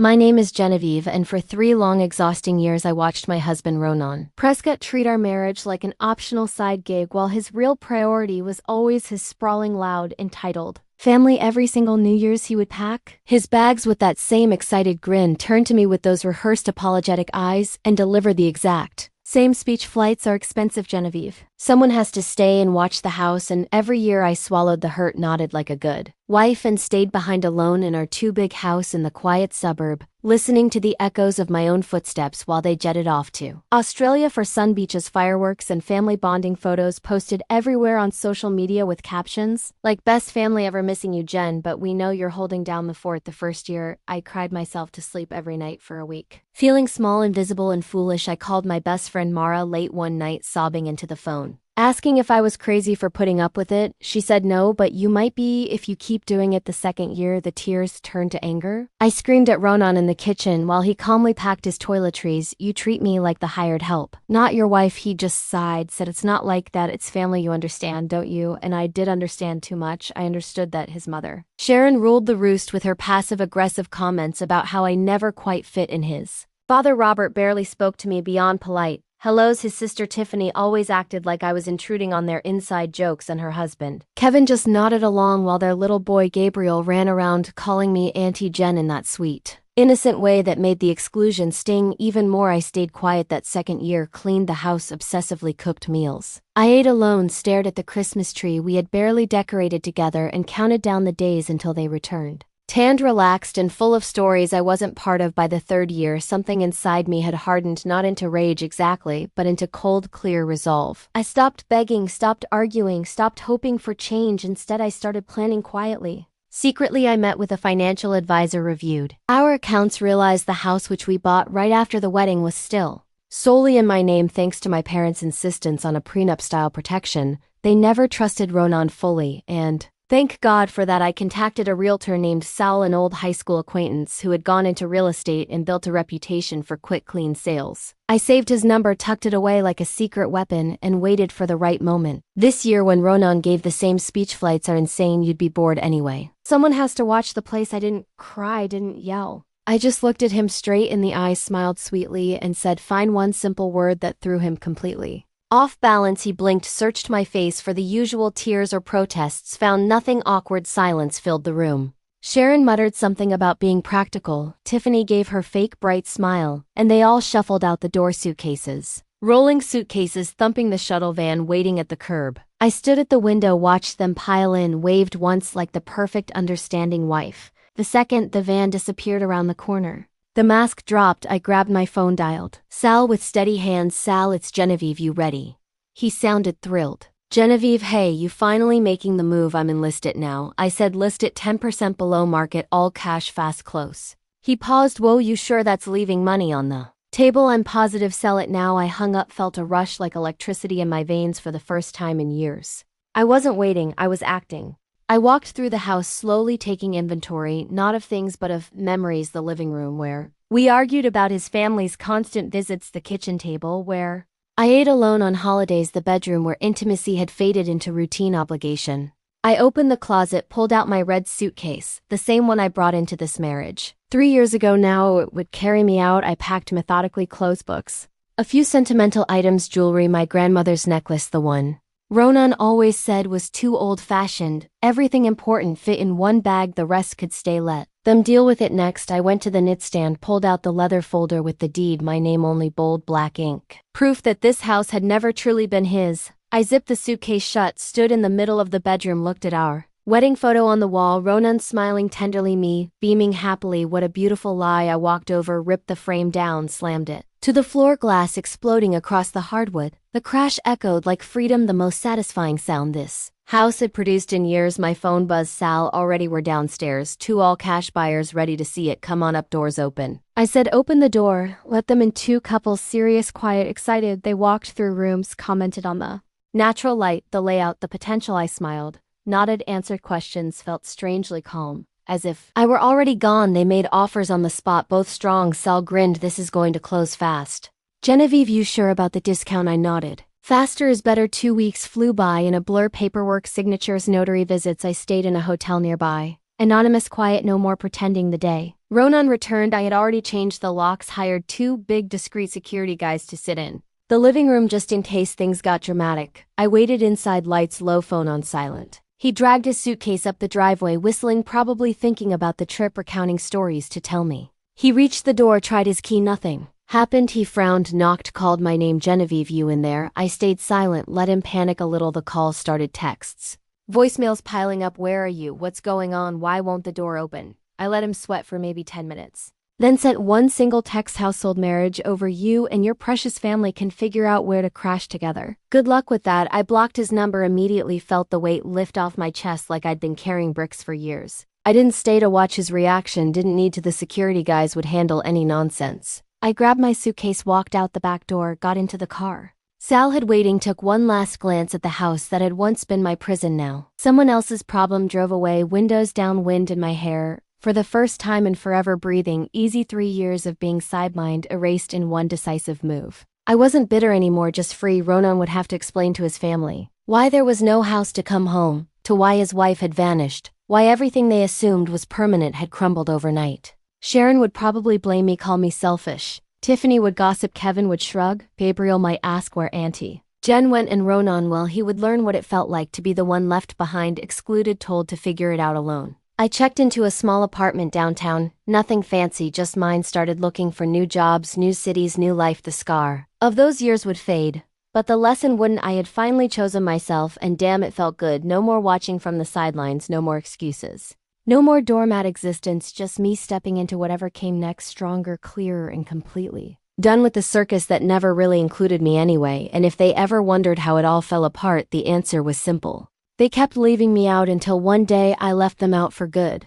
My name is Genevieve, and for 3 long, exhausting years I watched my husband Ronan Prescott treat our marriage like an optional side gig while his real priority was always his sprawling, loud, entitled family. Every single New Year's he would pack his bags with that same excited grin, turn to me with those rehearsed apologetic eyes, and deliver the exact same speech. Flights are expensive, Genevieve. Someone has to stay and watch the house, and every year I swallowed the hurt, nodded like a good wife, and stayed behind alone in our too-big house in the quiet suburb, listening to the echoes of my own footsteps while they jetted off to Australia for sun beaches, fireworks, and family bonding photos posted everywhere on social media with captions like "Best family ever, missing you, Jen, but we know you're holding down the fort." The first year, I cried myself to sleep every night for a week. Feeling small, invisible, and foolish, I called my best friend Mara late one night, sobbing into the phone, asking if I was crazy for putting up with it. She said, "No, but you might be if you keep doing it." The second year, the tears turned to anger. I screamed at Ronan in the kitchen while he calmly packed his toiletries. "You treat me like the hired help, not your wife." He just sighed, said, "It's not like that. It's family, you understand, don't you?" And I did understand too much. I understood that his mother, Sharon, ruled the roost with her passive-aggressive comments about how I never quite fit in his father. Robert barely spoke to me beyond polite hellos. His sister Tiffany always acted like I was intruding on their inside jokes, and her husband, Kevin, just nodded along while their little boy Gabriel ran around calling me Auntie Jen in that sweet, innocent way that made the exclusion sting even more. I stayed quiet that second year, cleaned the house, obsessively cooked meals. I ate alone, stared at the Christmas tree we had barely decorated together, and counted down the days until they returned. Tanned, relaxed, and full of stories I wasn't part of. By the third year, something inside me had hardened, not into rage exactly, but into cold, clear resolve. I stopped begging, stopped arguing, stopped hoping for change. Instead, I started planning quietly. Secretly, I met with a financial advisor, reviewed our accounts, realized the house which we bought right after the wedding was still solely in my name thanks to my parents' insistence on a prenup-style protection. They never trusted Ronan fully, and thank God for that. I contacted a realtor named Sal, an old high school acquaintance who had gone into real estate and built a reputation for quick, clean sales. I saved his number, tucked it away like a secret weapon, and waited for the right moment. This year, when Ronan gave the same speech, "Flights are insane, you'd be bored anyway. Someone has to watch the place." I didn't cry, didn't yell. I just looked at him straight in the eyes, smiled sweetly, and said fine, one simple word that threw him completely off balance. He blinked, searched my face for the usual tears or protests, found nothing. Awkward silence filled the room. Sharon muttered something about being practical. Tiffany gave her fake bright smile, and they all shuffled out the door, suitcases, rolling suitcases thumping the shuttle van waiting at the curb. I stood at the window, watched them pile in, waved once like the perfect, understanding wife. The second the van disappeared around the corner, the mask dropped. I grabbed my phone, dialed Sal with steady hands. "Sal, it's Genevieve, you ready?" He sounded thrilled. "Genevieve, hey, you finally making the move? I'm enlisted now." I said, "List it 10% below market, all cash, fast close." He paused. "Whoa, you sure that's leaving money on the table?" "I'm positive, sell it now." I hung up, felt a rush like electricity in my veins for the first time in years. I wasn't waiting, I was acting. I walked through the house, slowly taking inventory, not of things but of memories. The living room where we argued about his family's constant visits, the kitchen table where I ate alone on holidays, the bedroom where intimacy had faded into routine obligation. I opened the closet, pulled out my red suitcase, the same one I brought into this marriage 3 years ago now. It would carry me out. I packed methodically, clothes, books, a few sentimental items, jewelry, my grandmother's necklace, the one Ronan always said was too old-fashioned. Everything important fit in one bag, the rest could stay, let them deal with it. Next, I went to the nightstand, pulled out the leather folder with the deed, my name only, bold black ink, proof that this house had never truly been his. I zipped the suitcase shut, stood in the middle of the bedroom, looked at our wedding photo on the wall, Ronan smiling tenderly, me beaming happily. What a beautiful lie. I walked over, ripped the frame down, slammed it to the floor, glass exploding across the hardwood. The crash echoed like freedom, the most satisfying sound this house had produced in years. My phone buzzed. Sal, already were downstairs, 2 all-cash buyers ready to see it. "Come on up, doors open." I said, "Open the door." Let them in. 2 couples, serious, quiet, excited. They walked through rooms, commented on the natural light, the layout, the potential. I smiled, nodded, answered questions, felt strangely calm, as if I were already gone. They made offers on the spot, both strong. Sal grinned, "This is going to close fast." "Genevieve, you sure about the discount?" I nodded. Faster is better. 2 weeks flew by in a blur, paperwork, signatures, notary visits. I stayed in a hotel nearby, Anonymous quiet, no more pretending the day Ronan returned, I had already changed the locks, hired 2 big discreet security guys to sit in the living room just in case things got dramatic. I waited inside, lights low, phone on silent. He dragged his suitcase up the driveway, whistling, probably thinking about the trip, recounting stories to tell me. He reached the door, tried his key, nothing happened. He frowned, knocked, called my name. Genevieve, you in there? I stayed silent, let him panic a little. The call started, texts, voicemails piling up. Where are you? What's going on? Why won't the door open? I let him sweat for maybe 10 minutes. Then sent one single text, household marriage over, you and your precious family can figure out where to crash together. Good luck with that. I blocked his number immediately, felt the weight lift off my chest like I'd been carrying bricks for years. I didn't stay to watch his reaction, didn't need to. The security guys would handle any nonsense. I grabbed my suitcase, walked out the back door, got into the car. Sal had waiting, took one last glance at the house that had once been my prison, now someone else's problem, drove away, windows down, wind in my hair. For the first time in forever, breathing easy. 3 years of being sidelined erased in one decisive move. I wasn't bitter anymore, just free. Ronan would have to explain to his family why there was no house to come home to, why his wife had vanished, why everything they assumed was permanent had crumbled overnight. Sharon would probably blame me, call me selfish. Tiffany would gossip, Kevin would shrug, Gabriel might ask where Auntie Jen went, and Ronan, well, he would learn what it felt like to be the one left behind, excluded, told to figure it out alone. I checked into a small apartment downtown, nothing fancy, just mine. Started looking for new jobs, new cities, new life. The scar of those years would fade, but the lesson wouldn't. I had finally chosen myself, and damn, it felt good. No more watching from the sidelines, no more excuses. No more doormat existence, just me stepping into whatever came next, stronger, clearer, and completely done with the circus that never really included me anyway. And if they ever wondered how it all fell apart, the answer was simple. They kept leaving me out until one day I left them out for good.